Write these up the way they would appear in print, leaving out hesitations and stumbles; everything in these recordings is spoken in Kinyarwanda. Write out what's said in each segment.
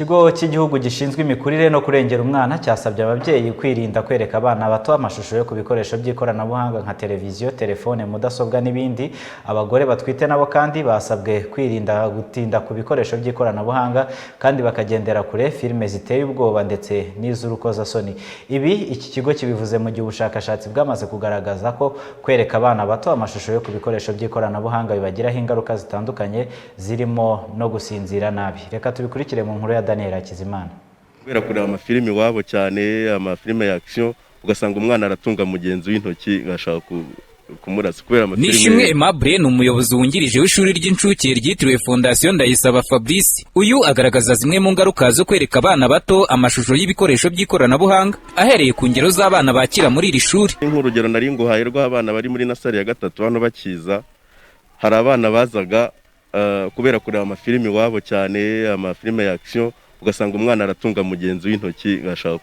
Ikigo cy'igihugu gishinzwe imikurire no kurengera umwana cyasabye ababyeyi kwirinda kwereka abana bato amashusho yo ku bikoresho by'ikoranabuhanga nka televiziyo, telefone, mudasobwa n'ibindi. Abagore batwite nabo kandi basabwe kwirinda gutinda ku bikoresho by'ikoranabuhanga kandi bakagendera kure filime ziteye ubwoba ndetse n'iz'urukozasoni. Ibi iki kigo kibivuze mu gihe ubushakashatsi bwamaze kugaragaza ko kwereka abana bato amashusho yo ku bikoresho by'ikoranabuhanga bibagiraho ingaruka zitandukanye zirimo no gusinzira nabi. Reka tubikurikire mu nkuru ya Daniel Hakizimana. Kubera kureba amafilimi wabo cyane, amafilime ya action, ugasanga umwana aratunga mugenzi w'intoki ngashaka kumurasa kubera amafilimi. Nishimwe Aimable ni umuyobozi wungirije w'ishuri ry'incuke ryitiriwe Fondation Ndayisaba Fabrice. Uyu agaragaza zimwe mu ngaruka zo kwereka abana bato amashusho y'ibikoresho by'ikoranabuhanga ahereye ku ngero z'abana bakira muri iri shuri. Nk'urugero nari nguhaye rw'abana bari muri nasari ya 3 hano bakiza, hari abana bazaga kubera kureba amafilimi wabo cyane, amafilime ya action, ugasanga umwana aratunga mugenzi w'intoki ngashaka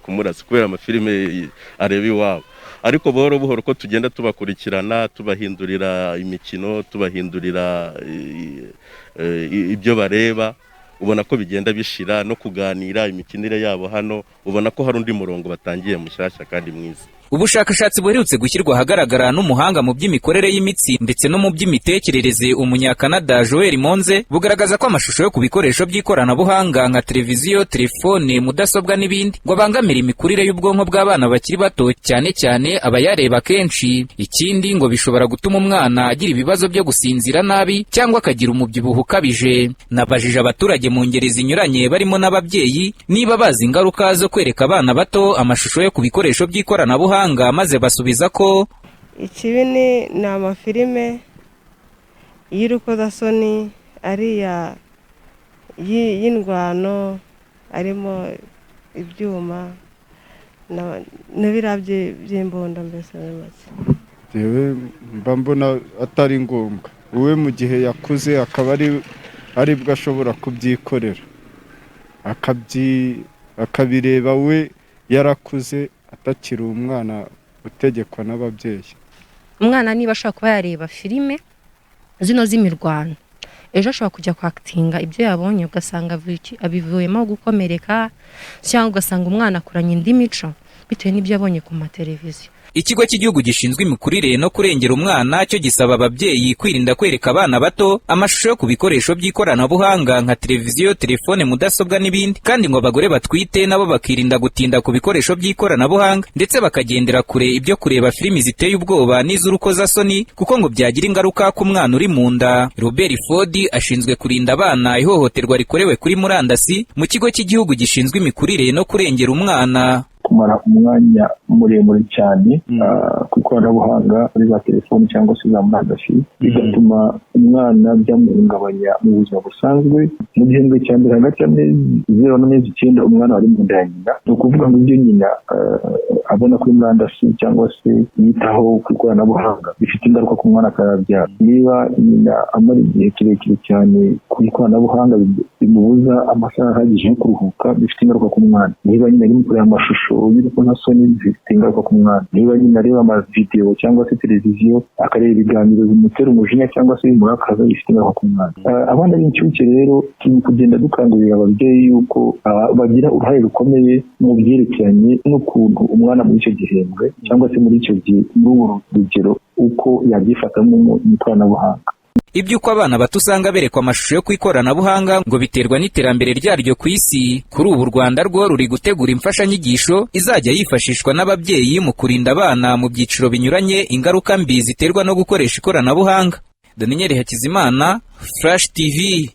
kumurasa kubera amafilime areba iwabo. Ariko buhoro buhoro ko tugenda tubakurikirana, tubahindurira imikino, tubahindurira ibyo bareba, ubona ko bigenda bishira no kuganira imikinire yabo hano, ubona ko hari undi murongo batangiye mushyashya kandi mwiza. Ubushakashatsi buherutse gushyirwa ahagaragara n'umuhanga mu by'imikorere y'imitsi ndetse no mu by'imitekerereze Umunyakanada Joel Monze bugaragaza ko amashusho yo ku bikoresho by'ikoranabuhanga nka televiziyo, telefone, mudasobwa n'ibindi ngo abangamira imikurire y'ubwonko bw'abana bakiri bato, cyane cyane abayareba kenshi. Ikindi ngo bishobora gutuma umwana agira ibibazo byo gusinzira nabi cyangwa akagira umubyibuho ukabije. Nabajije abaturage mu ngeri zinyuranye barimo n'ababyeyi niba bazi ingaruka zo kwereka abana bato amashusho yo ku bikoresho by'ikoranabuhanga, maze basubiza ko ikibi ni amafilime y'urukozasoni, ariya y'indwano, arimo ibyuma n'ibira by'imbunda. Mbese yewe mba mbona atari ngombwa. Uwe mu gihe yakuze akaba ari bwo ashobora kubyikorera akabireba, we yarakuze atakiri umwana utegekwa n'ababyeyi. Umwana niba ashaka kuba yareba filime zino z'imirwano, ejo ashobora kujya kwakitinga ibyo yabonye ugasanga abivuyemo gukomereka, cyangwa ugasanga umwana akuranye indi mico bitewe n'ibyo yabonye ku mateleviziyo. Ikigo cy'igihugu gishinzwe imikurire no kurengera umwana cyo gisaba ababyeyi kwirinda kwereka abana bato amashusho yo ku bikoresho by'ikoranabuhanga nka televiziyo, telefone, mudasobwa n'ibindi, kandi ngo abagore batwite nabo bakirinda gutinda ku bikoresho by'ikoranabuhanga ndetse bakagendera kure ibyo kureba filimi ziteye ubwoba n'iz'urukozasoni kuko ngo byagira ingaruka ku mwana uri mu nda. Robert Ford ashinzwe kurinda abana ihohoterwa rikorewe kuri murandasi mu kigo cy'igihugu gishinzwe imikurire no kurengera umwana. Kumara umwanya muremure cyane ku ikoranabuhanga muri za telefoni cyangwa se za murandasi bigatuma umwana byamuhungabanya mu buzima busanzwe. Mu gihembwe cya mbere hagati y'amezi 0 n'amezi 9 umwana ari mu nda ya nyina, ni ukuvuga ngo ibyo nyina abona kuri murandasi cyangwa se yitaho ku ikoranabuhanga bifite ingaruka ku mwana akabyara. Niba nyina amara igihe kirekire cyane ku ikoranabuhanga bimubuza amasaha ahagije yo kuruhuka, bifite ingaruka ku mwana. Niba nyina arimo kureba amashusho y'urukozasoni bifite ingaruka ku mwana. Niba nyina areba amavidewo cyangwa se televiziyo akareba ibiganiro bimutera umujinya cyangwa se bimurakaza, bifite ingaruka ku mwana. Abana b'incuke rero turi kugenda dukangurira ababyeyi yuko bagira uruhare rukomeye mu byerekeranye n'ukuntu umwana muri icyo gihembwe cyangwa se muri icyo gihe, muri uru rugero uko yabyifatamo mu ikoranabuhanga. Iby'uko abana bato usanga berekwa amashusho yo ku ikoranabuhanga ngo biterwa n'iterambere ryaryo ku isi. Kuri ubu u Rwanda rwo ruri gutegura imfashanyigisho izajya yifashishwa n'ababyeyi mu kurinda abana mu byiciro binyuranye ingaruka mbi ziterwa no gukoresha ikoranabuhanga. Daniel Hakizimana, Flash TV.